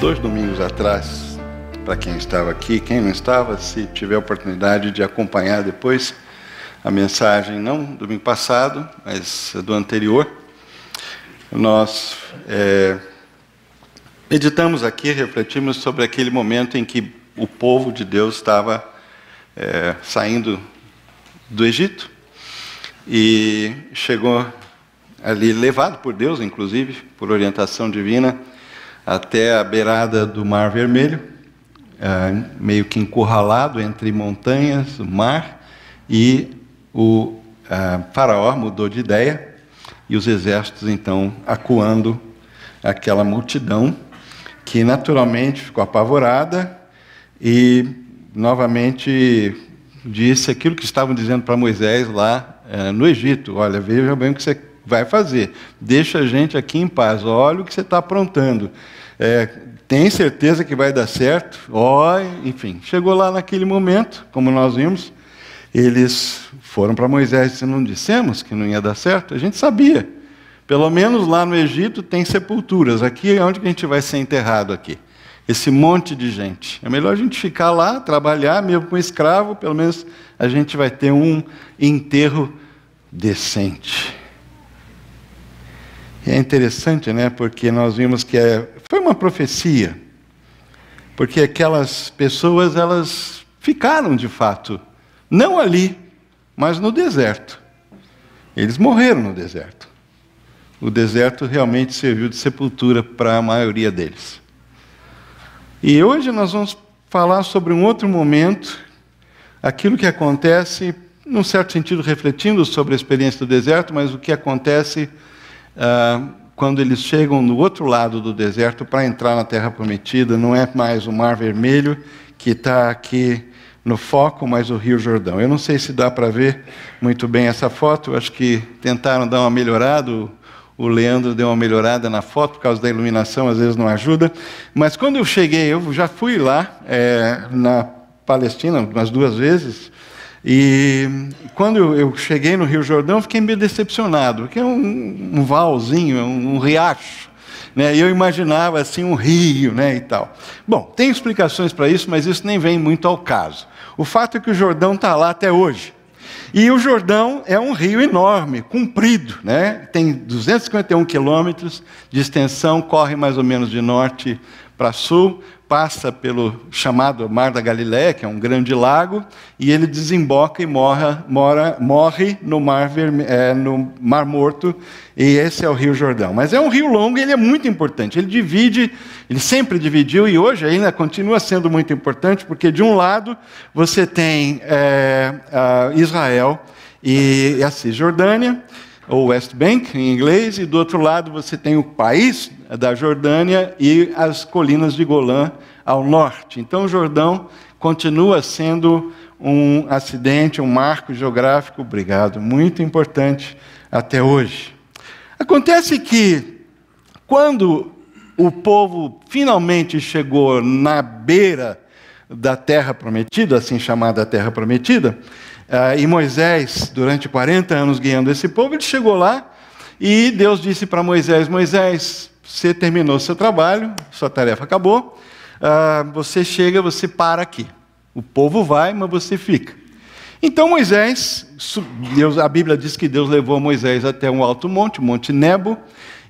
2 domingos atrás, para quem estava aqui, quem não estava, se tiver a oportunidade de acompanhar depois a mensagem, não do domingo passado, mas do anterior, nós meditamos aqui, refletimos sobre aquele momento em que o povo de Deus estava saindo do Egito e chegou ali, levado por Deus, inclusive, por orientação divina, até a beirada do Mar Vermelho, meio que encurralado entre montanhas, o mar, e o faraó mudou de ideia, e os exércitos, então, acuando aquela multidão, que naturalmente ficou apavorada, e novamente disse aquilo que estavam dizendo para Moisés lá no Egito: olha, veja bem o que você vai fazer, deixa a gente aqui em paz, olha o que você está aprontando, tem certeza que vai dar certo? Enfim, chegou lá naquele momento, como nós vimos, eles foram para Moisés e disseram: não dissemos que não ia dar certo? A gente sabia, pelo menos lá no Egito tem sepulturas, aqui é onde que a gente vai ser enterrado aqui, esse monte de gente, é melhor a gente ficar lá, trabalhar, mesmo com escravo, pelo menos a gente vai ter um enterro decente. E é interessante, né, porque nós vimos que foi uma profecia, porque aquelas pessoas, elas ficaram de fato, não ali, mas no deserto. Eles morreram no deserto. O deserto realmente serviu de sepultura para a maioria deles. E hoje nós vamos falar sobre um outro momento, aquilo que acontece, num certo sentido refletindo sobre a experiência do deserto, mas o que acontece quando eles chegam no outro lado do deserto para entrar na Terra Prometida. Não é mais o Mar Vermelho que está aqui no foco, mas o Rio Jordão. Eu não sei se dá para ver muito bem essa foto, eu acho que tentaram dar uma melhorada, o Leandro deu uma melhorada na foto, por causa da iluminação, às vezes não ajuda, mas quando eu cheguei, eu já fui lá na Palestina umas 2 vezes, e quando eu cheguei no Rio Jordão, fiquei meio decepcionado, porque é um valzinho, um riacho, né? E eu imaginava assim um rio, né, e tal. Bom, tem explicações para isso, mas isso nem vem muito ao caso. O fato é que o Jordão está lá até hoje. E o Jordão é um rio enorme, comprido, né? Tem 251 quilômetros de extensão, corre mais ou menos de norte para sul, passa pelo chamado Mar da Galileia, que é um grande lago, e ele desemboca e morre no no Mar Morto, e esse é o Rio Jordão. Mas é um rio longo e ele é muito importante. Ele sempre dividiu, e hoje ainda continua sendo muito importante, porque de um lado você tem Israel e a Cisjordânia, ou West Bank em inglês, e do outro lado você tem o país da Jordânia e as colinas de Golã ao norte. Então o Jordão continua sendo um acidente, um marco geográfico, muito importante até hoje. Acontece que quando o povo finalmente chegou na beira da Terra Prometida, assim chamada Terra Prometida, e Moisés, durante 40 anos guiando esse povo, ele chegou lá e Deus disse para Moisés: Moisés, você terminou seu trabalho, sua tarefa acabou, você chega, você para aqui. O povo vai, mas você fica. Então Moisés, a Bíblia diz que Deus levou Moisés até um alto monte, o Monte Nebo,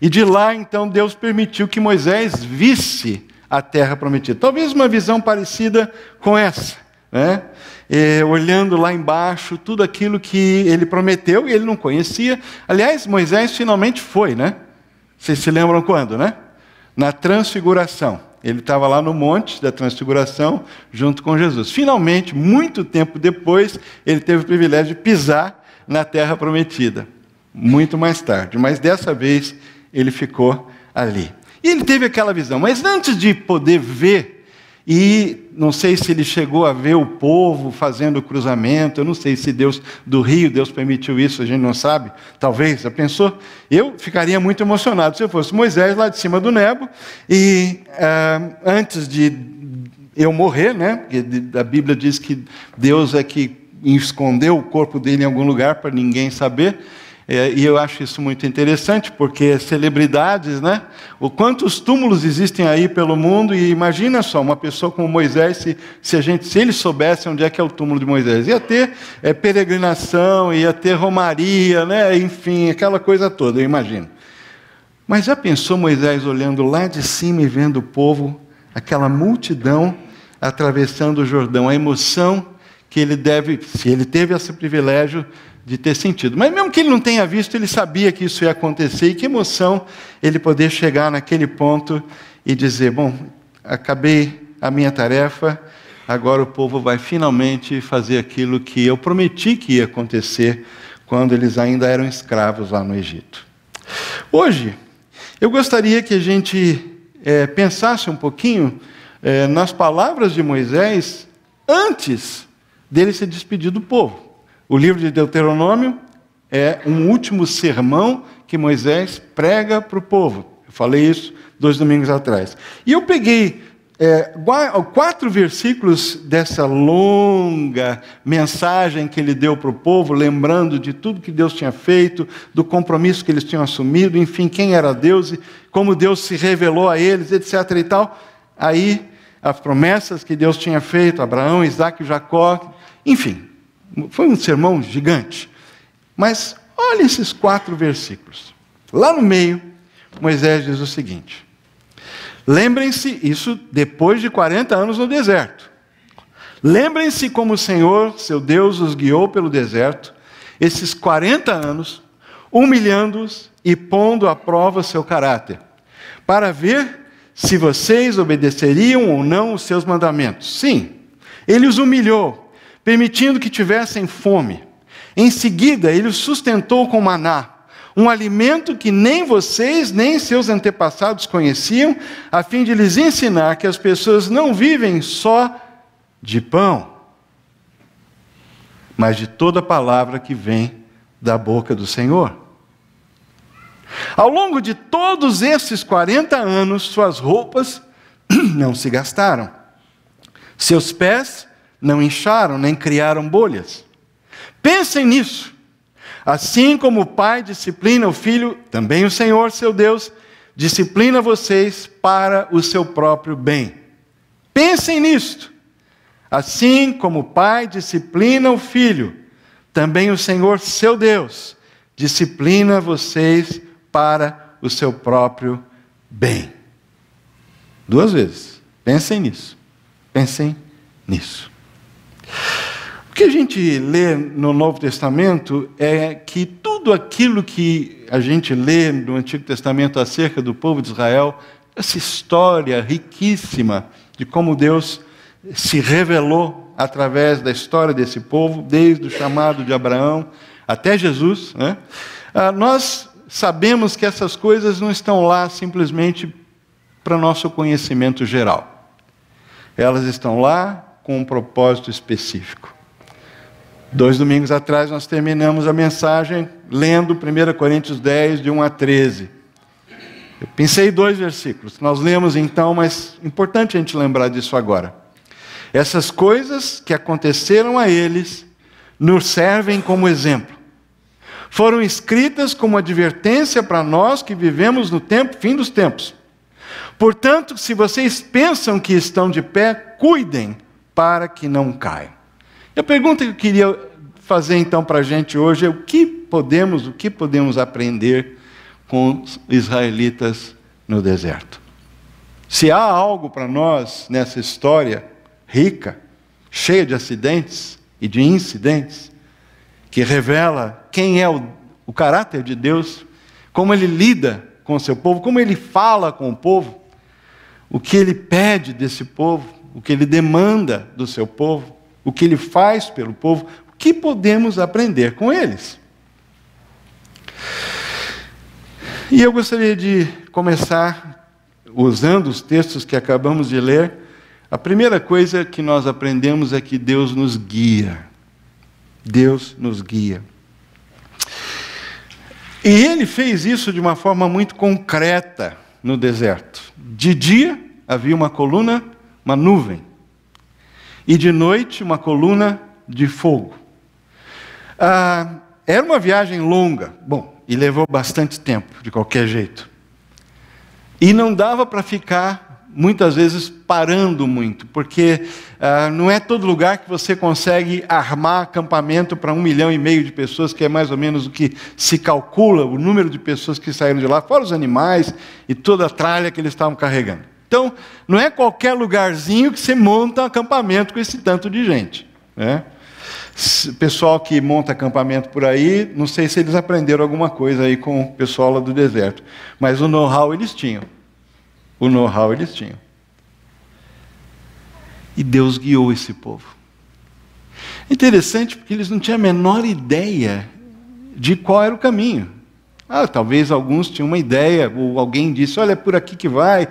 e de lá então Deus permitiu que Moisés visse a Terra Prometida. Talvez uma visão parecida com essa, né? Olhando lá embaixo, tudo aquilo que ele prometeu, e ele não conhecia. Aliás, Moisés finalmente foi, né? Vocês se lembram quando, né? Na Transfiguração. Ele estava lá no Monte da Transfiguração, junto com Jesus. Finalmente, muito tempo depois, ele teve o privilégio de pisar na Terra Prometida. Muito mais tarde, mas dessa vez ele ficou ali. E ele teve aquela visão, mas antes de poder ver, e não sei se ele chegou a ver o povo fazendo o cruzamento, eu não sei se Deus permitiu isso, a gente não sabe, talvez, já pensou? Eu ficaria muito emocionado se eu fosse Moisés lá de cima do Nebo, e antes de eu morrer, né, porque a Bíblia diz que Deus é que escondeu o corpo dele em algum lugar para ninguém saber, E eu acho isso muito interessante, porque celebridades, né? O quantos túmulos existem aí pelo mundo, e imagina só, uma pessoa como Moisés, se ele soubesse onde é que é o túmulo de Moisés, ia ter peregrinação, ia ter romaria, né? Enfim, aquela coisa toda, eu imagino. Mas já pensou Moisés olhando lá de cima e vendo o povo, aquela multidão atravessando o Jordão, a emoção que ele deve, se ele teve esse privilégio de ter sentido. Mas mesmo que ele não tenha visto, ele sabia que isso ia acontecer, e que emoção ele poder chegar naquele ponto e dizer, bom, acabei a minha tarefa, agora o povo vai finalmente fazer aquilo que eu prometi que ia acontecer quando eles ainda eram escravos lá no Egito. Hoje, eu gostaria que a gente pensasse um pouquinho nas palavras de Moisés antes dele se despedir do povo. O livro de Deuteronômio é um último sermão que Moisés prega para o povo. Eu falei isso 2 domingos atrás. E eu peguei 4 versículos dessa longa mensagem que ele deu para o povo, lembrando de tudo que Deus tinha feito, do compromisso que eles tinham assumido, enfim, quem era Deus e como Deus se revelou a eles, etc. e tal. Aí, as promessas que Deus tinha feito, Abraão, Isaque e Jacó, enfim. Foi um sermão gigante. Mas olha esses 4 versículos. Lá no meio, Moisés diz o seguinte. Lembrem-se, isso depois de 40 anos no deserto. Lembrem-se como o Senhor, seu Deus, os guiou pelo deserto, esses 40 anos, humilhando-os e pondo à prova seu caráter, para ver se vocês obedeceriam ou não os seus mandamentos. Sim, ele os humilhou, permitindo que tivessem fome. Em seguida, ele os sustentou com maná, um alimento que nem vocês, nem seus antepassados conheciam, a fim de lhes ensinar que as pessoas não vivem só de pão, mas de toda palavra que vem da boca do Senhor. Ao longo de todos esses 40 anos, suas roupas não se gastaram, seus pés não incharam, nem criaram bolhas. Pensem nisso. Assim como o pai disciplina o filho, também o Senhor, seu Deus, disciplina vocês para o seu próprio bem. Pensem nisto. Assim como o pai disciplina o filho, também o Senhor, seu Deus, disciplina vocês para o seu próprio bem. 2 vezes. Pensem nisso. Pensem nisso. O que a gente lê no Novo Testamento é que tudo aquilo que a gente lê no Antigo Testamento acerca do povo de Israel, essa história riquíssima de como Deus se revelou através da história desse povo, desde o chamado de Abraão até Jesus, né? Nós sabemos que essas coisas não estão lá simplesmente para nosso conhecimento geral. Elas estão lá com um propósito específico. 2 domingos atrás nós terminamos a mensagem lendo 1 Coríntios 10, de 1 a 13. Eu pensei 2 versículos, nós lemos então, mas é importante a gente lembrar disso agora. Essas coisas que aconteceram a eles nos servem como exemplo. Foram escritas como advertência para nós que vivemos no fim dos tempos. Portanto, se vocês pensam que estão de pé, cuidem para que não caiam. A pergunta que eu queria fazer então para a gente hoje é o que podemos aprender com os israelitas no deserto. Se há algo para nós nessa história rica, cheia de acidentes e de incidentes, que revela quem é o caráter de Deus, como Ele lida com o seu povo, como Ele fala com o povo, o que Ele pede desse povo, o que Ele demanda do seu povo, o que Ele faz pelo povo, o que podemos aprender com eles. E eu gostaria de começar usando os textos que acabamos de ler. A primeira coisa que nós aprendemos é que Deus nos guia. Deus nos guia. E Ele fez isso de uma forma muito concreta no deserto. De dia havia uma coluna, uma nuvem. E de noite, uma coluna de fogo. era uma viagem longa, bom, e levou bastante tempo, de qualquer jeito. E não dava para ficar, muitas vezes, parando muito, porque não é todo lugar que você consegue armar acampamento para 1,5 milhão de pessoas, que é mais ou menos o que se calcula, o número de pessoas que saíram de lá, fora os animais e toda a tralha que eles estavam carregando. Então, não é qualquer lugarzinho que você monta um acampamento com esse tanto de gente, né? O pessoal que monta acampamento por aí, não sei se eles aprenderam alguma coisa aí com o pessoal lá do deserto, mas o know-how eles tinham. O know-how eles tinham. E Deus guiou esse povo. Interessante porque eles não tinham a menor ideia de qual era o caminho. Talvez alguns tinham uma ideia, ou alguém disse, olha, é por aqui que vai.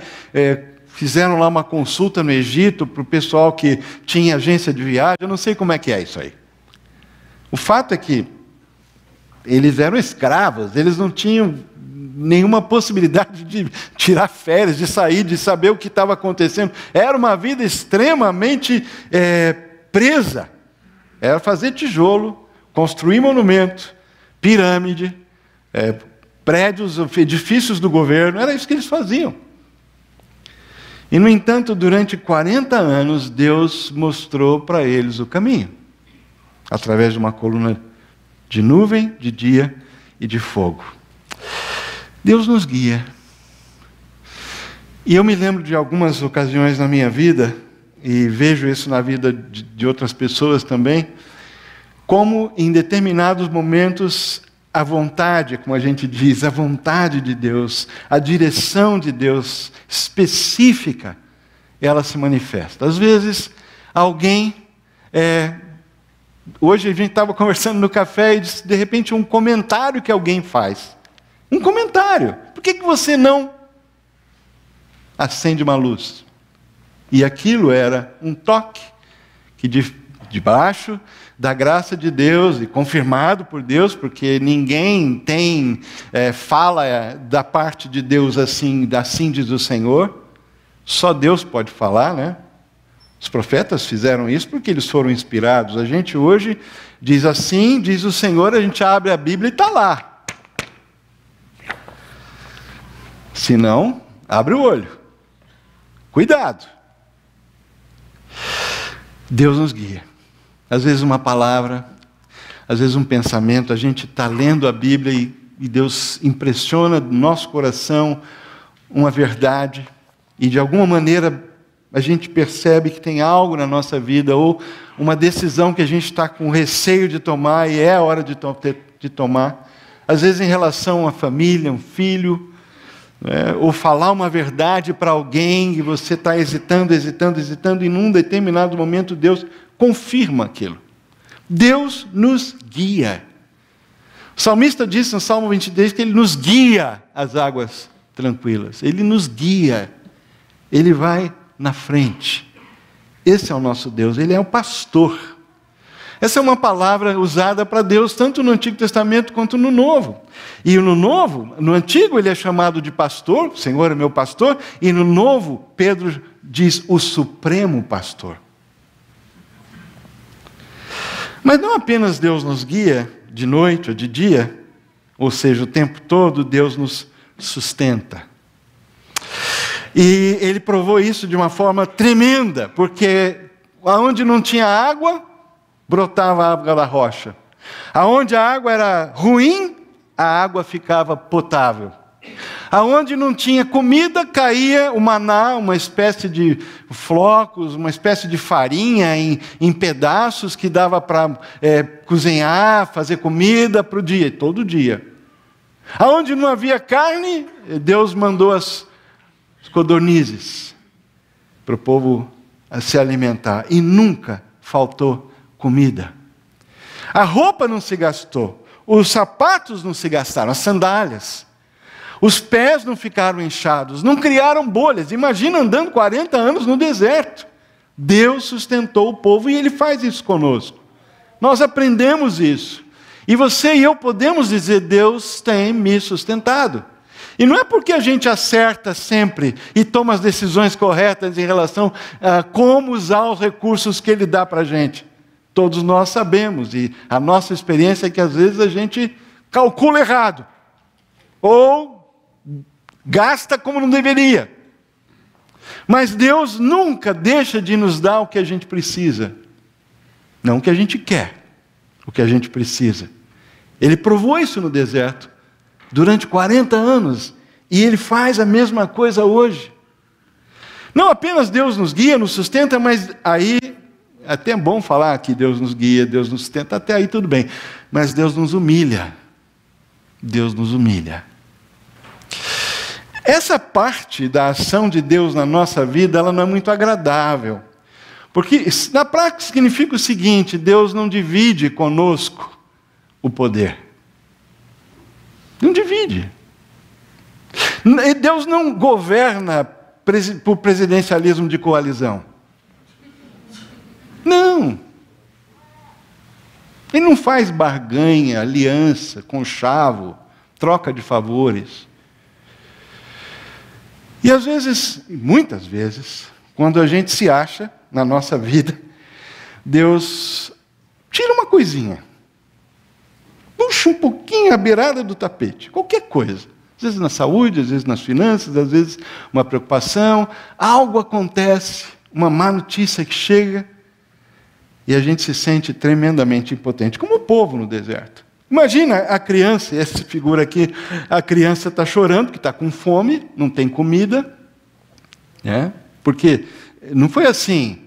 Fizeram lá uma consulta no Egito para o pessoal que tinha agência de viagem, eu não sei como é que é isso aí. O fato é que eles eram escravos, eles não tinham nenhuma possibilidade de tirar férias, de sair, de saber o que estava acontecendo. Era uma vida extremamente presa. Era fazer tijolo, construir monumento, pirâmide, prédios, edifícios do governo, era isso que eles faziam. E, no entanto, durante 40 anos, Deus mostrou para eles o caminho, através de uma coluna de nuvem, de dia e de fogo. Deus nos guia. E eu me lembro de algumas ocasiões na minha vida, e vejo isso na vida de outras pessoas também, como em determinados momentos a vontade, como a gente diz, a vontade de Deus, a direção de Deus específica, ela se manifesta. Às vezes, alguém... Hoje a gente estava conversando no café e de repente um comentário que alguém faz. Um comentário. Por que você não acende uma luz? E aquilo era um toque que debaixo da graça de Deus e confirmado por Deus, porque ninguém tem fala da parte de Deus assim diz o Senhor. Só Deus pode falar, né? Os profetas fizeram isso porque eles foram inspirados. A gente hoje diz assim, diz o Senhor, a gente abre a Bíblia e está lá. Se não, abre o olho. Cuidado. Deus nos guia. Às vezes uma palavra, às vezes um pensamento, a gente está lendo a Bíblia e Deus impressiona no nosso coração uma verdade e de alguma maneira a gente percebe que tem algo na nossa vida ou uma decisão que a gente está com receio de tomar e é a hora de tomar. Às vezes em relação a uma família, um filho, ou falar uma verdade para alguém e você está hesitando, e num determinado momento Deus confirma aquilo. Deus nos guia. O salmista disse no Salmo 23 que Ele nos guia às águas tranquilas. Ele nos guia. Ele vai na frente. Esse é o nosso Deus. Ele é o pastor. Essa é uma palavra usada para Deus tanto no Antigo Testamento quanto no Novo. E no Novo, no Antigo ele é chamado de pastor, o Senhor é meu pastor, e no Novo Pedro diz o supremo pastor. Mas não apenas Deus nos guia de noite ou de dia, ou seja, o tempo todo Deus nos sustenta. E Ele provou isso de uma forma tremenda, porque onde não tinha água, brotava a água da rocha. Aonde a água era ruim, a água ficava potável. Aonde não tinha comida, caía o maná, uma espécie de flocos, uma espécie de farinha em pedaços que dava para cozinhar, fazer comida para o dia, todo dia. Aonde não havia carne, Deus mandou as codornizes para o povo se alimentar. E nunca faltou comida. A roupa não se gastou, os sapatos não se gastaram, as sandálias. Os pés não ficaram inchados, não criaram bolhas. Imagina andando 40 anos no deserto. Deus sustentou o povo e Ele faz isso conosco. Nós aprendemos isso. E você e eu podemos dizer, Deus tem me sustentado. E não é porque a gente acerta sempre e toma as decisões corretas em relação a como usar os recursos que Ele dá para a gente. Todos nós sabemos, e a nossa experiência é que às vezes a gente calcula errado, ou gasta como não deveria. Mas Deus nunca deixa de nos dar o que a gente precisa. Não o que a gente quer, o que a gente precisa. Ele provou isso no deserto durante 40 anos, e Ele faz a mesma coisa hoje. Não apenas Deus nos guia, nos sustenta, mas aí, até é bom falar que Deus nos guia, Deus nos sustenta, até aí tudo bem. Mas Deus nos humilha. Deus nos humilha. Essa parte da ação de Deus na nossa vida, ela não é muito agradável. Porque na prática significa o seguinte: Deus não divide conosco o poder. Não divide. Deus não governa por presidencialismo de coalizão. Não. Ele não faz barganha, aliança, conchavo, troca de favores. E às vezes, muitas vezes, quando a gente se acha na nossa vida, Deus tira uma coisinha, puxa um pouquinho a beirada do tapete, qualquer coisa. Às vezes na saúde, às vezes nas finanças, às vezes uma preocupação, algo acontece, uma má notícia que chega, e a gente se sente tremendamente impotente, como o povo no deserto. Imagina a criança, essa figura aqui, a criança está chorando, que está com fome, não tem comida, né? Porque não foi assim,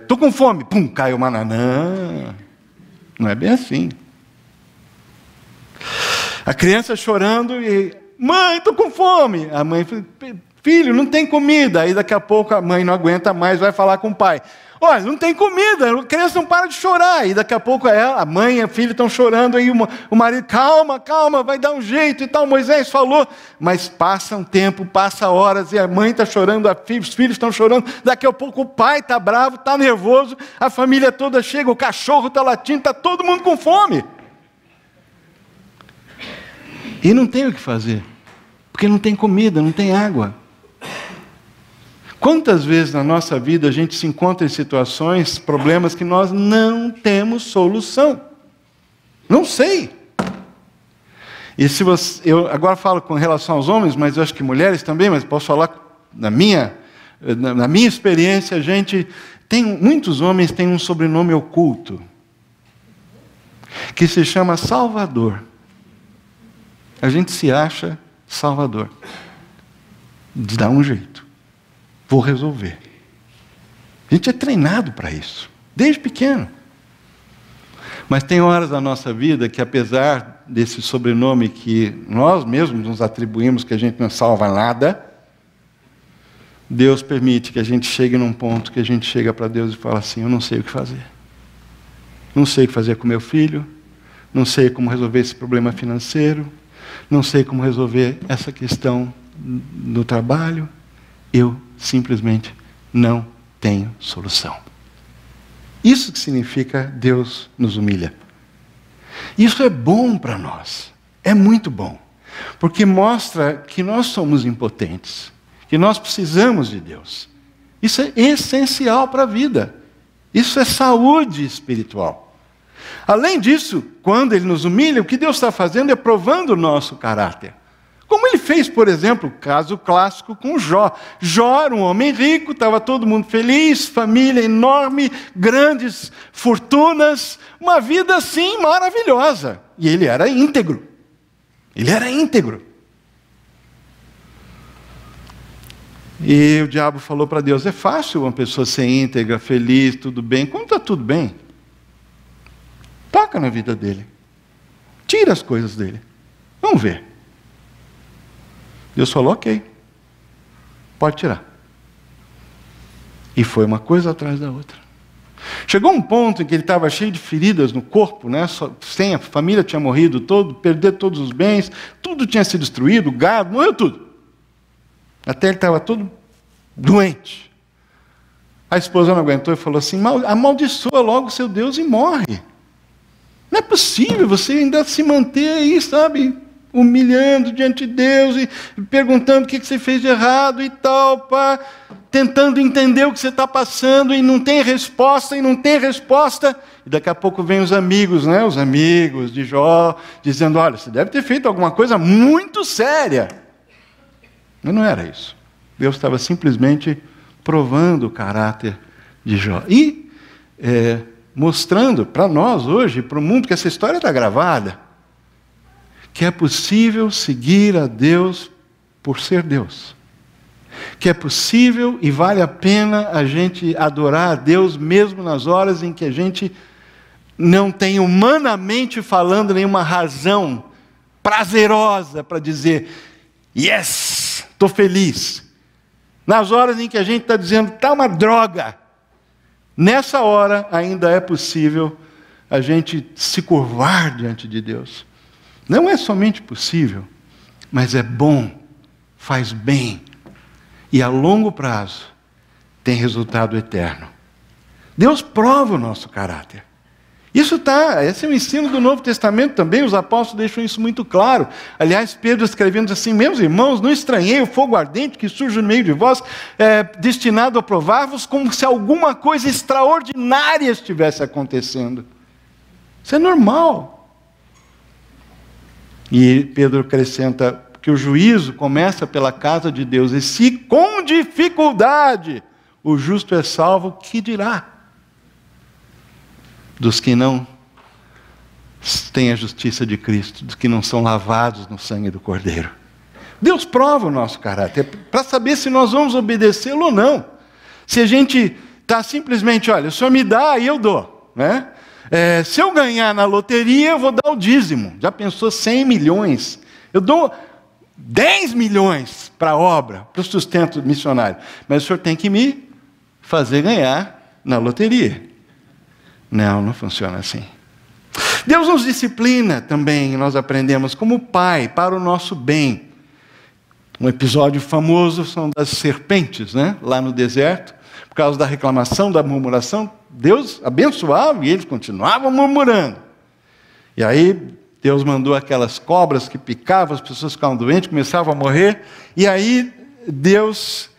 estou com fome, pum, cai uma nanã. Não é bem assim. A criança chorando e, mãe, estou com fome. A mãe fala, filho, não tem comida. Aí daqui a pouco a mãe não aguenta mais, vai falar com o pai. Olha, não tem comida, a criança não para de chorar. E daqui a pouco a mãe e a filha estão chorando, aí o marido, calma, vai dar um jeito e tal. Moisés falou, mas passa um tempo, passa horas, e a mãe está chorando, os filhos estão chorando. Daqui a pouco o pai está bravo, está nervoso, a família toda chega, o cachorro está latindo, está todo mundo com fome. E não tem o que fazer, porque não tem comida, não tem água. Quantas vezes na nossa vida a gente se encontra em situações, problemas que nós não temos solução? Não sei. E se você, eu agora falo com relação aos homens, mas eu acho que mulheres também, mas posso falar na minha experiência, muitos homens têm um sobrenome oculto, que se chama Salvador. A gente se acha Salvador. Dá um jeito. Vou resolver. A gente é treinado para isso, desde pequeno. Mas tem horas da nossa vida que, apesar desse sobrenome que nós mesmos nos atribuímos, que a gente não salva nada, Deus permite que a gente chegue num ponto que a gente chega para Deus e fala assim, eu não sei o que fazer. Não sei o que fazer com meu filho, não sei como resolver esse problema financeiro, não sei como resolver essa questão no trabalho, eu simplesmente não tenho solução. Isso que significa Deus nos humilha. Isso é bom para nós, é muito bom, porque mostra que nós somos impotentes, que nós precisamos de Deus. Isso é essencial para a vida, isso é saúde espiritual. Além disso, quando Ele nos humilha, o que Deus está fazendo é provando o nosso caráter. Como Ele fez, por exemplo, o caso clássico com Jó. Jó era um homem rico, estava todo mundo feliz, família enorme, grandes fortunas, uma vida assim maravilhosa. E ele era íntegro. Ele era íntegro. E o diabo falou para Deus, é fácil uma pessoa ser íntegra, feliz, tudo bem. Quando está tudo bem, toca na vida dele. Tira as coisas dele. Vamos ver. Deus falou, ok, pode tirar. E foi uma coisa atrás da outra. Chegou um ponto em que ele estava cheio de feridas no corpo, né? A família tinha morrido todo, perdeu todos os bens, tudo tinha sido destruído, o gado, morreu tudo. Até ele estava todo doente. A esposa não aguentou e falou assim, amaldiçoa logo seu Deus e morre. Não é possível você ainda se manter aí, sabe? humilhando diante de Deus e perguntando o que você fez de errado e tal, pá, tentando entender o que você está passando e não tem resposta, E daqui a pouco vem os amigos, né? Os amigos de Jó, dizendo, olha, você deve ter feito alguma coisa muito séria. Mas não era isso. Deus estava simplesmente provando o caráter de Jó. E mostrando para nós hoje, para o mundo, que essa história está gravada, que é possível seguir a Deus por ser Deus. Que é possível e vale a pena a gente adorar a Deus mesmo nas horas em que a gente não tem, humanamente falando, nenhuma razão prazerosa para dizer, yes, estou feliz. Nas horas em que a gente está dizendo, está uma droga. Nessa hora ainda é possível a gente se curvar diante de Deus. Não é somente possível, mas é bom, faz bem. E a longo prazo tem resultado eterno. Deus prova o nosso caráter. Esse é o ensino do Novo Testamento também, os apóstolos deixam isso muito claro. Aliás, Pedro escrevendo assim, meus irmãos, não estranhei o fogo ardente que surge no meio de vós, destinado a provar-vos, como se alguma coisa extraordinária estivesse acontecendo. Isso é normal. E Pedro acrescenta que o juízo começa pela casa de Deus, e se com dificuldade o justo é salvo, que dirá dos que não têm a justiça de Cristo, dos que não são lavados no sangue do Cordeiro? Deus prova o nosso caráter, para saber se nós vamos obedecê-lo ou não. Se a gente está simplesmente, olha, o Senhor me dá e eu dou, né? Se eu ganhar na loteria, eu vou dar o dízimo. Já pensou 100 milhões? Eu dou 10 milhões para a obra, para o sustento missionário. Mas o Senhor tem que me fazer ganhar na loteria. Não funciona assim. Deus nos disciplina também, nós aprendemos, como Pai, para o nosso bem. Um episódio famoso são das serpentes, né? Lá no deserto. Por causa da reclamação, da murmuração, Deus abençoava e eles continuavam murmurando. E aí Deus mandou aquelas cobras que picavam, as pessoas ficavam doentes, começavam a morrer. E aí Deus,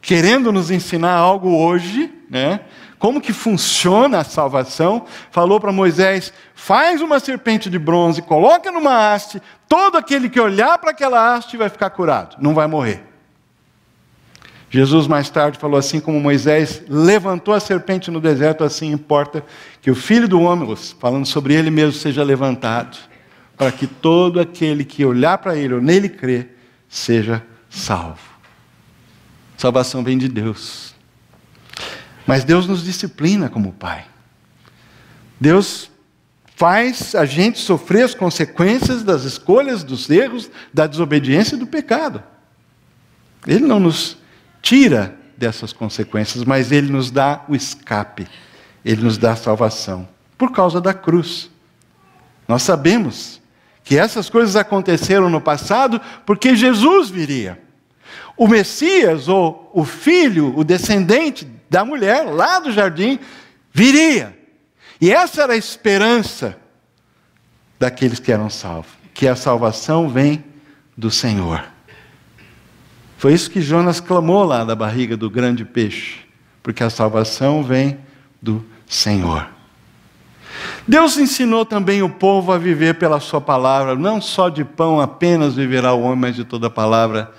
querendo nos ensinar algo hoje, né? Como que funciona a salvação, falou para Moisés, faz uma serpente de bronze, coloca numa haste, todo aquele que olhar para aquela haste vai ficar curado, não vai morrer. Jesus mais tarde falou assim, como Moisés levantou a serpente no deserto, assim importa que o Filho do Homem, falando sobre ele mesmo, seja levantado, para que todo aquele que olhar para ele ou nele crer, seja salvo. Salvação vem de Deus. Mas Deus nos disciplina como Pai. Deus faz a gente sofrer as consequências das escolhas, dos erros, da desobediência e do pecado. Ele não nos tira dessas consequências, mas Ele nos dá o escape. Ele nos dá a salvação. Por causa da cruz. Nós sabemos que essas coisas aconteceram no passado porque Jesus viria. O Messias, ou o filho, o descendente da mulher, lá do jardim, viria. E essa era a esperança daqueles que eram salvos. Que a salvação vem do Senhor. Foi isso que Jonas clamou lá da barriga do grande peixe. Porque a salvação vem do Senhor. Deus ensinou também o povo a viver pela sua palavra. Não só de pão apenas viverá o homem, mas de toda palavra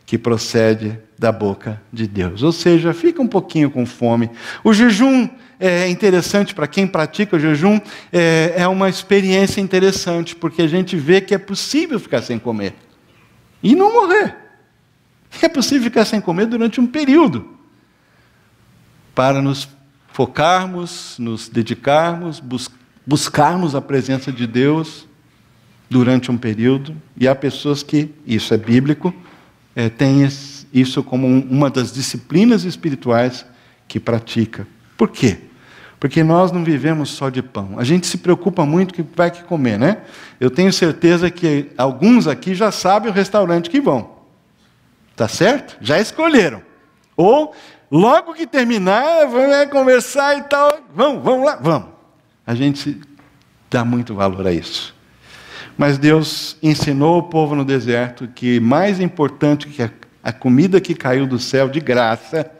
que procede da boca de Deus. Ou seja, fica um pouquinho com fome. O jejum é interessante para quem pratica o jejum, é uma experiência interessante, porque a gente vê que é possível ficar sem comer e não morrer. É possível ficar sem comer durante um período, para nos focarmos, nos dedicarmos, buscarmos a presença de Deus durante um período. E há pessoas que, isso é bíblico, tem isso como uma das disciplinas espirituais que pratica. Por quê? Porque nós não vivemos só de pão. A gente se preocupa muito que vai que comer, né? Eu tenho certeza que alguns aqui já sabem o restaurante que vão. Tá certo? Já escolheram. Ou, logo que terminar, vamos conversar e tal. Vamos lá, vamos. A gente dá muito valor a isso. Mas Deus ensinou o povo no deserto que mais importante que a comida que caiu do céu de graça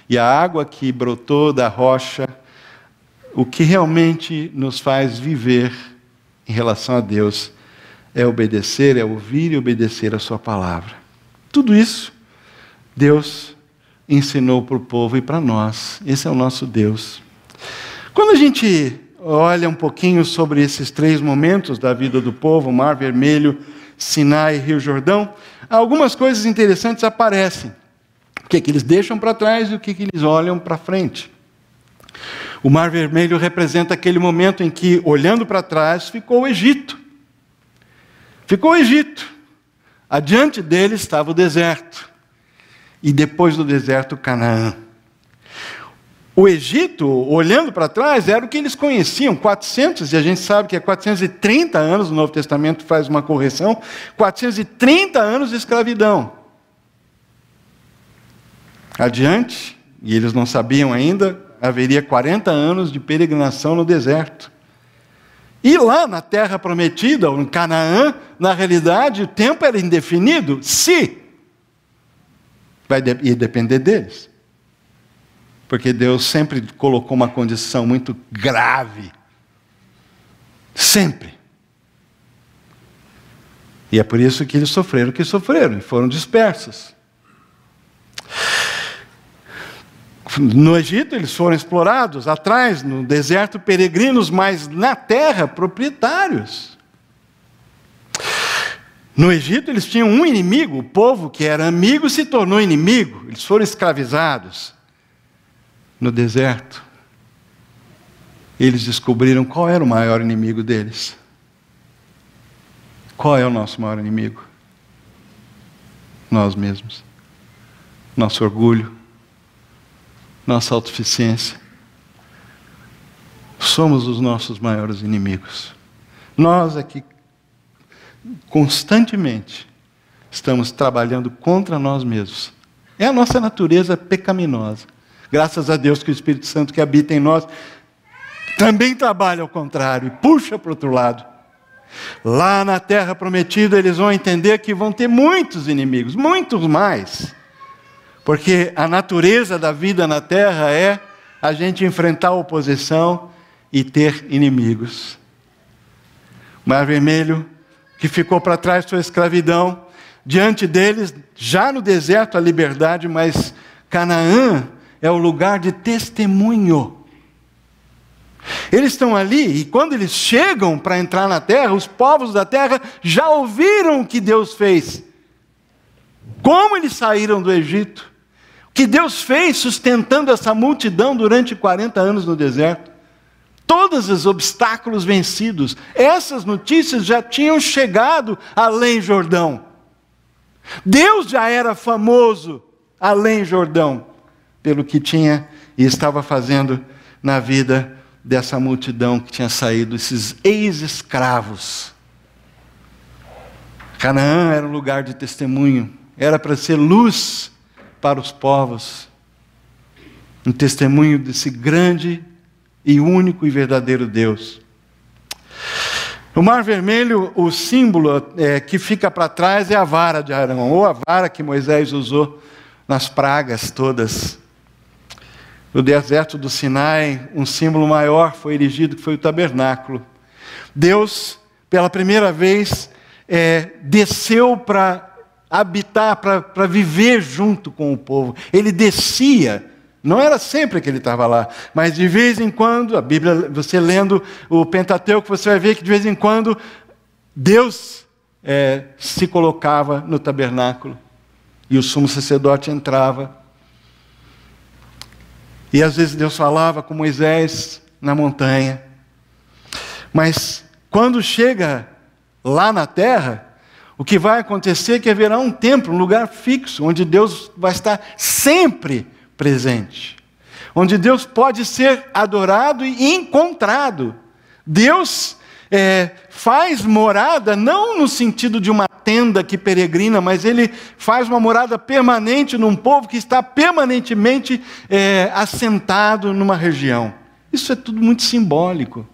e a água que brotou da rocha, o que realmente nos faz viver em relação a Deus é obedecer, é ouvir e obedecer a sua palavra. Tudo isso Deus ensinou para o povo e para nós. Esse é o nosso Deus. Quando a gente olha um pouquinho sobre esses 3 momentos da vida do povo, Mar Vermelho, Sinai e Rio Jordão, algumas coisas interessantes aparecem. O que eles deixam para trás e o que eles olham para frente. O Mar Vermelho representa aquele momento em que, olhando para trás, ficou o Egito. Ficou o Egito. Adiante dele estava o deserto. E depois do deserto, Canaã. O Egito, olhando para trás, era o que eles conheciam, 400, e a gente sabe que é 430 anos, o Novo Testamento faz uma correção, 430 anos de escravidão. Adiante, e eles não sabiam ainda, haveria 40 anos de peregrinação no deserto. E lá na terra prometida, ou em Canaã, na realidade, o tempo era indefinido, se ia depender deles. Porque Deus sempre colocou uma condição muito grave. Sempre. E é por isso que eles sofreram o que sofreram, e foram dispersos. No Egito eles foram explorados, atrás, no deserto, peregrinos, mas na terra, proprietários. No Egito eles tinham um inimigo, o povo que era amigo se tornou inimigo, eles foram escravizados. No deserto, eles descobriram qual era o maior inimigo deles. Qual é o nosso maior inimigo? Nós mesmos. Nosso orgulho, nossa autossuficiência. Somos os nossos maiores inimigos. Nós é que constantemente estamos trabalhando contra nós mesmos. É a nossa natureza pecaminosa. Graças a Deus que o Espírito Santo que habita em nós também trabalha ao contrário e puxa para o outro lado. Lá na terra prometida eles vão entender que vão ter muitos inimigos, muitos mais. Porque a natureza da vida na terra é a gente enfrentar a oposição e ter inimigos. O Mar Vermelho, que ficou para trás sua escravidão, diante deles, já no deserto a liberdade, mas Canaã é o lugar de testemunho. Eles estão ali, e quando eles chegam para entrar na terra, os povos da terra já ouviram o que Deus fez. Como eles saíram do Egito. O que Deus fez sustentando essa multidão durante 40 anos no deserto. Todos os obstáculos vencidos. Essas notícias já tinham chegado além Jordão. Deus já era famoso além Jordão, pelo que tinha e estava fazendo na vida dessa multidão que tinha saído, esses ex-escravos. Canaã era um lugar de testemunho, era para ser luz para os povos, um testemunho desse grande e único e verdadeiro Deus. O Mar Vermelho, o símbolo que fica para trás é a vara de Arão, ou a vara que Moisés usou nas pragas todas. No deserto do Sinai, um símbolo maior foi erigido, que foi o tabernáculo. Deus, pela primeira vez, desceu para habitar, para viver junto com o povo. Ele descia, não era sempre que ele estava lá, mas de vez em quando, a Bíblia, você lendo o Pentateuco, você vai ver que de vez em quando Deus se colocava no tabernáculo e o sumo sacerdote entrava. E às vezes Deus falava com Moisés na montanha. Mas quando chega lá na terra, o que vai acontecer é que haverá um templo, um lugar fixo, onde Deus vai estar sempre presente. Onde Deus pode ser adorado e encontrado. Deus faz morada, não no sentido de uma tenda que peregrina, mas Ele faz uma morada permanente num povo que está permanentemente assentado numa região. Isso é tudo muito simbólico.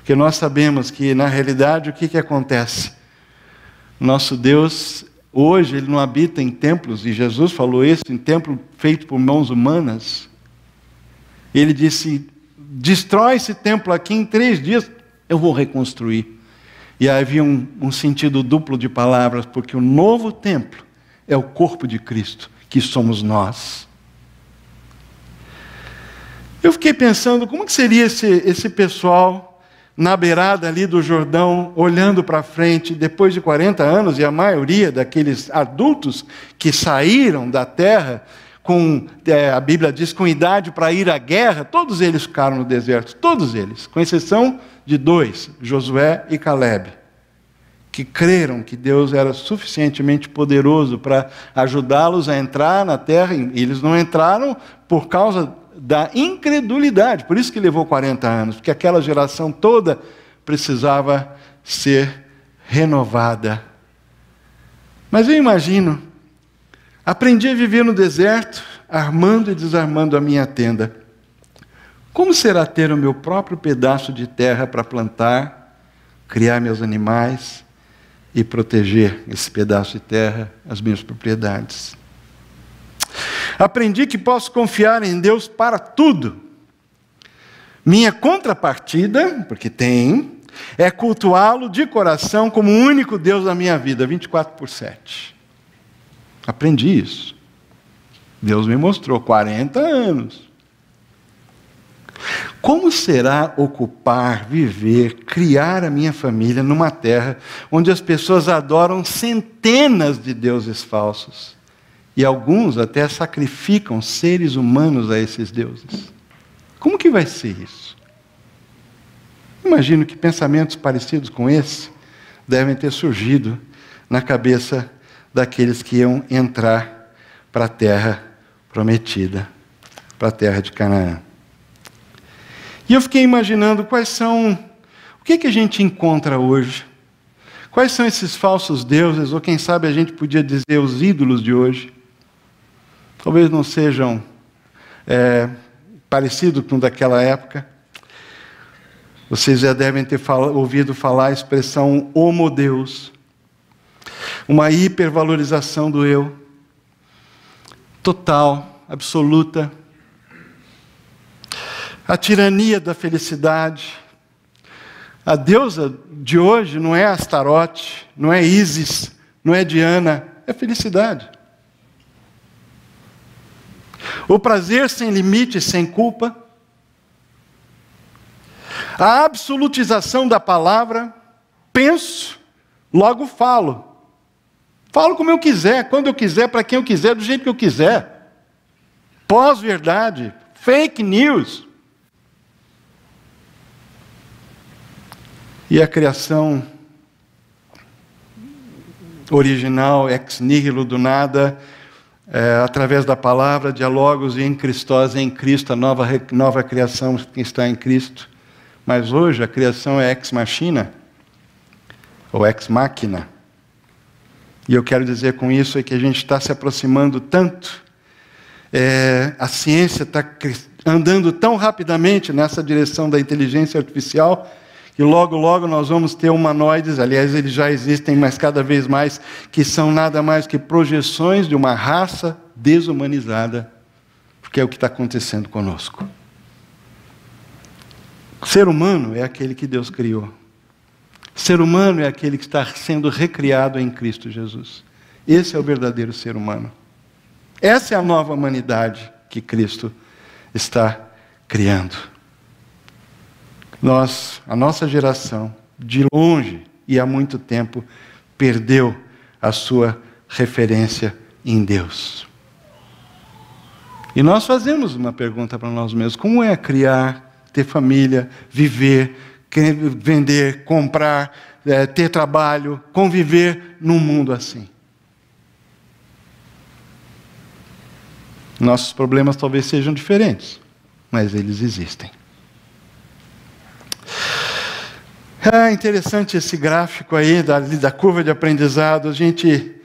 Porque nós sabemos que, na realidade, o que acontece? Nosso Deus, hoje, Ele não habita em templos, e Jesus falou isso, em templo feito por mãos humanas. Ele disse, destrói esse templo aqui, em 3 dias eu vou reconstruir. E aí havia um sentido duplo de palavras, porque o novo templo é o corpo de Cristo, que somos nós. Eu fiquei pensando, como que seria esse pessoal na beirada ali do Jordão, olhando para frente, depois de 40 anos, e a maioria daqueles adultos que saíram da terra, a Bíblia diz, com idade para ir à guerra, todos eles ficaram no deserto, todos eles, com exceção de 2, Josué e Calebe, que creram que Deus era suficientemente poderoso para ajudá-los a entrar na terra, e eles não entraram por causa da incredulidade, por isso que levou 40 anos, porque aquela geração toda precisava ser renovada. Mas eu imagino, aprendi a viver no deserto, armando e desarmando a minha tenda. Como será ter o meu próprio pedaço de terra para plantar, criar meus animais e proteger esse pedaço de terra, as minhas propriedades? Aprendi que posso confiar em Deus para tudo. Minha contrapartida, porque tem, é cultuá-lo de coração como o único Deus da minha vida, 24/7. Aprendi isso. Deus me mostrou, 40 anos. Como será ocupar, viver, criar a minha família numa terra onde as pessoas adoram centenas de deuses falsos? E alguns até sacrificam seres humanos a esses deuses. Como que vai ser isso? Imagino que pensamentos parecidos com esse devem ter surgido na cabeça daqueles que iam entrar para a terra prometida, para a terra de Canaã. E eu fiquei imaginando o que a gente encontra hoje? Quais são esses falsos deuses, ou quem sabe a gente podia dizer os ídolos de hoje? Talvez não sejam parecidos com daquela época. Vocês já devem ter ouvido falar a expressão homodeus. Uma hipervalorização do eu. Total, absoluta. A tirania da felicidade. A deusa de hoje não é Astarote, não é Ísis, não é Diana, é felicidade. O prazer sem limite, sem culpa. A absolutização da palavra. Penso, logo falo. Falo como eu quiser, quando eu quiser, para quem eu quiser, do jeito que eu quiser. Pós-verdade, fake news. E a criação original, ex nihilo, do nada, através da palavra, diálogos e em Cristo, a nova criação que está em Cristo. Mas hoje a criação é ex machina, ou ex machina. E eu quero dizer com isso que a gente está se aproximando tanto, a ciência está andando tão rapidamente nessa direção da inteligência artificial, que logo, logo nós vamos ter humanoides, aliás, eles já existem, mas cada vez mais, que são nada mais que projeções de uma raça desumanizada, porque é o que está acontecendo conosco. O ser humano é aquele que Deus criou. O ser humano é aquele que está sendo recriado em Cristo Jesus. Esse é o verdadeiro ser humano. Essa é a nova humanidade que Cristo está criando. A nossa geração, de longe e há muito tempo, perdeu a sua referência em Deus. E nós fazemos uma pergunta para nós mesmos: como é criar, ter família, viver, vender, comprar, ter trabalho, conviver num mundo assim? Nossos problemas talvez sejam diferentes, mas eles existem. É interessante esse gráfico aí da curva de aprendizado. A gente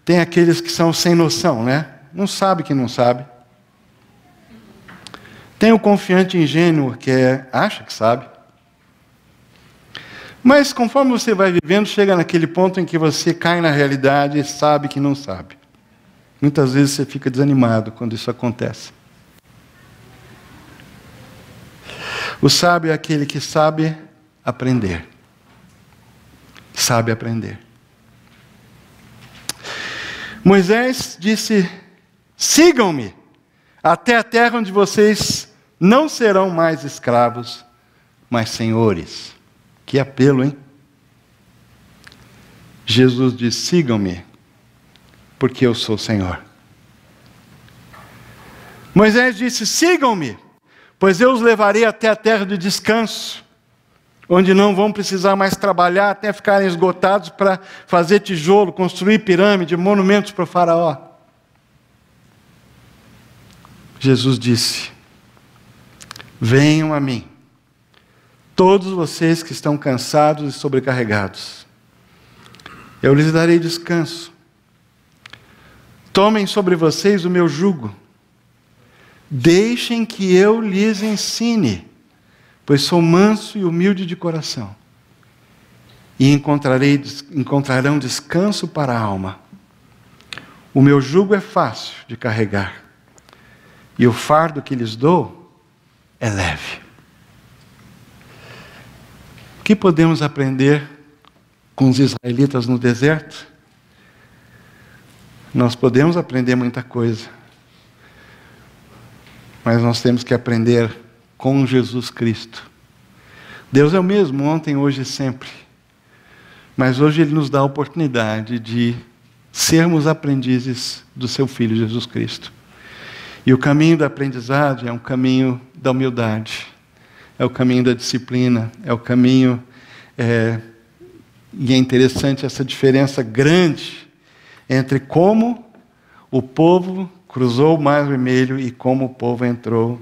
tem aqueles que são sem noção, né? Não sabe que não sabe. Tem o confiante ingênuo que acha que sabe. Mas conforme você vai vivendo, chega naquele ponto em que você cai na realidade e sabe que não sabe. Muitas vezes você fica desanimado quando isso acontece. O sábio é aquele que sabe aprender. Sabe aprender. Moisés disse: sigam-me até a terra onde vocês não serão mais escravos, mas senhores. Que apelo, hein? Jesus diz: sigam-me, porque eu sou o Senhor. Moisés disse: sigam-me, pois eu os levarei até a terra de descanso, onde não vão precisar mais trabalhar até ficarem esgotados para fazer tijolo, construir pirâmide, monumentos para o faraó. Jesus disse: venham a mim, todos vocês que estão cansados e sobrecarregados. Eu lhes darei descanso. Tomem sobre vocês o meu jugo. Deixem que eu lhes ensine, pois sou manso e humilde de coração. E encontrarão descanso para a alma. O meu jugo é fácil de carregar, e o fardo que lhes dou é leve. O que podemos aprender com os israelitas no deserto? Nós podemos aprender muita coisa, mas nós temos que aprender com Jesus Cristo. Deus é o mesmo ontem, hoje e sempre. Mas hoje Ele nos dá a oportunidade de sermos aprendizes do Seu Filho Jesus Cristo. E o caminho da aprendizagem é um caminho da humildade, é o caminho da disciplina, é o caminho... E é interessante essa diferença grande entre como o povo cruzou o Mar Vermelho e como o povo entrou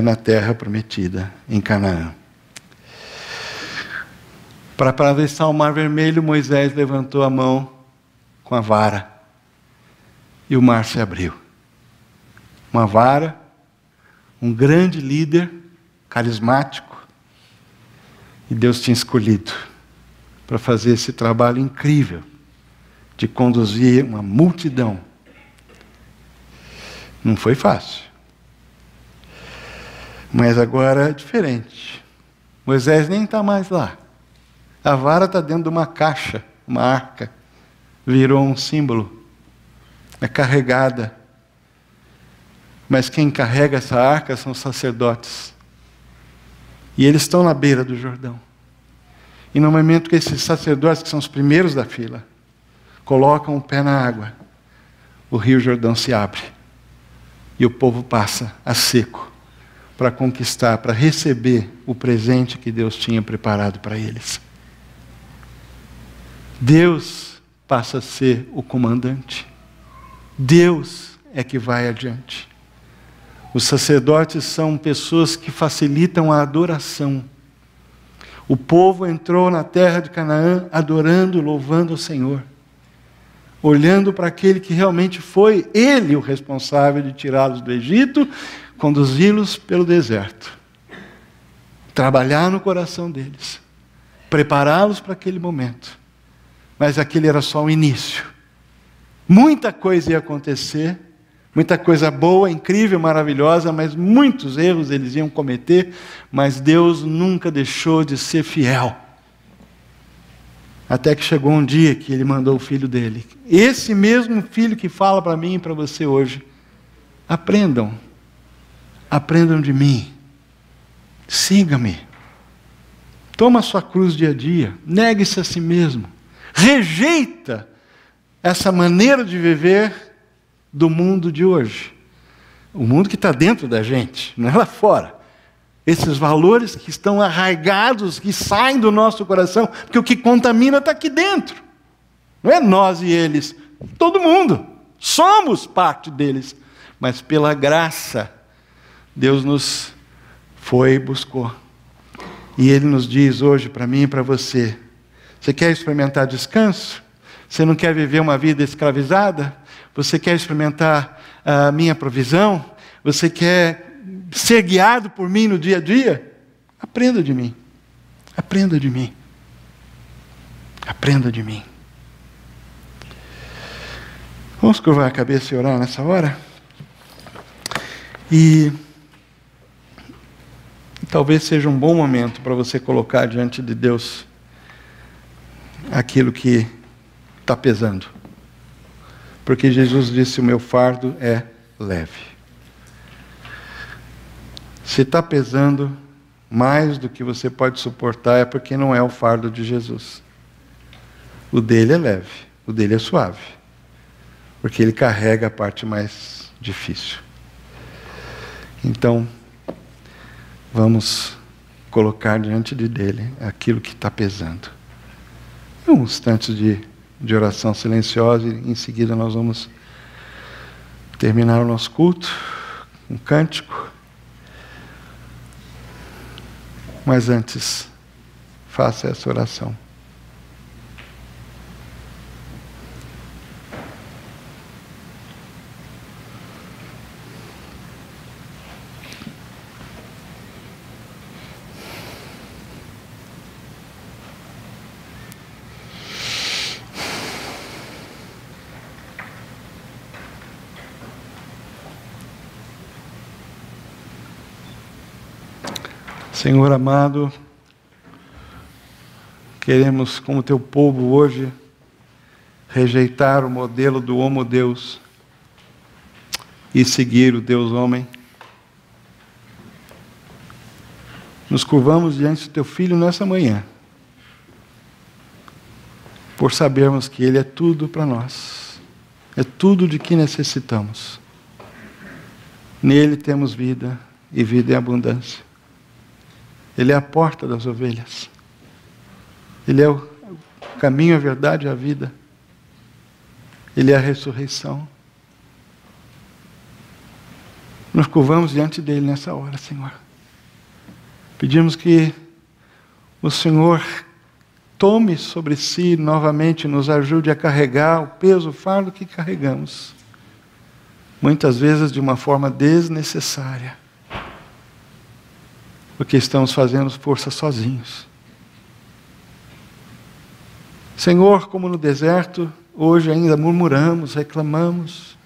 na terra prometida, em Canaã. Para atravessar o Mar Vermelho, Moisés levantou a mão com a vara e o mar se abriu. Uma vara, um grande líder, carismático, e Deus tinha escolhido para fazer esse trabalho incrível de conduzir uma multidão. Não foi fácil. Mas agora é diferente. Moisés nem está mais lá. A vara está dentro de uma caixa, uma arca. Virou um símbolo. É carregada. Mas quem carrega essa arca são os sacerdotes. E eles estão na beira do Jordão. E no momento que esses sacerdotes, que são os primeiros da fila, colocam o pé na água, o rio Jordão se abre. E o povo passa a seco para conquistar, para receber o presente que Deus tinha preparado para eles. Deus passa a ser o comandante. Deus é que vai adiante. Os sacerdotes são pessoas que facilitam a adoração. O povo entrou na terra de Canaã adorando, louvando o Senhor, olhando para aquele que realmente foi Ele o responsável de tirá-los do Egito, conduzi-los pelo deserto, trabalhar no coração deles, prepará-los para aquele momento. Mas aquele era só o início. Muita coisa ia acontecer, muita coisa boa, incrível, maravilhosa, mas muitos erros eles iam cometer, mas Deus nunca deixou de ser fiel. Até que chegou um dia que Ele mandou o Filho dele. Esse mesmo Filho que fala para mim e para você hoje. Aprendam de mim. Siga-me. Toma a sua cruz dia a dia. Negue-se a si mesmo. Rejeita essa maneira de viver do mundo de hoje. O mundo que está dentro da gente, não é lá fora. Esses valores que estão arraigados, que saem do nosso coração, porque o que contamina está aqui dentro. Não é nós e eles, todo mundo. Somos parte deles. Mas pela graça, Deus nos foi e buscou. E Ele nos diz hoje, para mim e para você, você quer experimentar descanso? Você não quer viver uma vida escravizada? Você quer experimentar a minha provisão? Você quer ser guiado por mim no dia a dia? Aprenda de mim. Aprenda de mim. Aprenda de mim. Vamos curvar a cabeça e orar nessa hora? E talvez seja um bom momento para você colocar diante de Deus aquilo que está pesando. Porque Jesus disse: o meu fardo é leve. Se está pesando mais do que você pode suportar, é porque não é o fardo de Jesus. O dele é leve, o dele é suave. Porque ele carrega a parte mais difícil. Então, vamos colocar diante dele aquilo que está pesando. Uns instantes de oração silenciosa e em seguida nós vamos terminar o nosso culto, um cântico. Mas antes, faça essa oração. Senhor amado, queremos, como teu povo hoje, rejeitar o modelo do homo Deus e seguir o Deus homem. Nos curvamos diante do teu Filho nessa manhã, por sabermos que Ele é tudo para nós, é tudo de que necessitamos. Nele temos vida e vida em abundância. Ele é a porta das ovelhas. Ele é o caminho, a verdade e a vida. Ele é a ressurreição. Nos curvamos diante dele nessa hora, Senhor. Pedimos que o Senhor tome sobre si novamente, nos ajude a carregar o peso, o fardo que carregamos. Muitas vezes de uma forma desnecessária. Porque estamos fazendo força sozinhos. Senhor, como no deserto, hoje ainda murmuramos, reclamamos.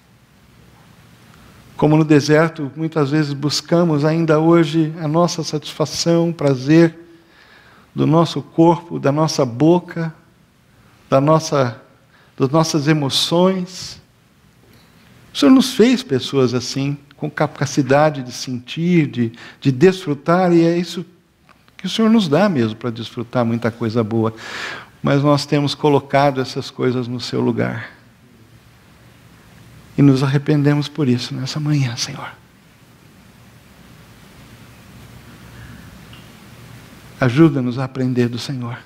Como no deserto, muitas vezes buscamos ainda hoje a nossa satisfação, prazer do nosso corpo, da nossa boca, das nossas emoções. O Senhor nos fez pessoas assim, com capacidade de sentir, de desfrutar, e é isso que o Senhor nos dá mesmo para desfrutar muita coisa boa. Mas nós temos colocado essas coisas no seu lugar. E nos arrependemos por isso nessa manhã, Senhor. Ajuda-nos a aprender do Senhor.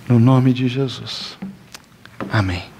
No nome de Jesus. Amém.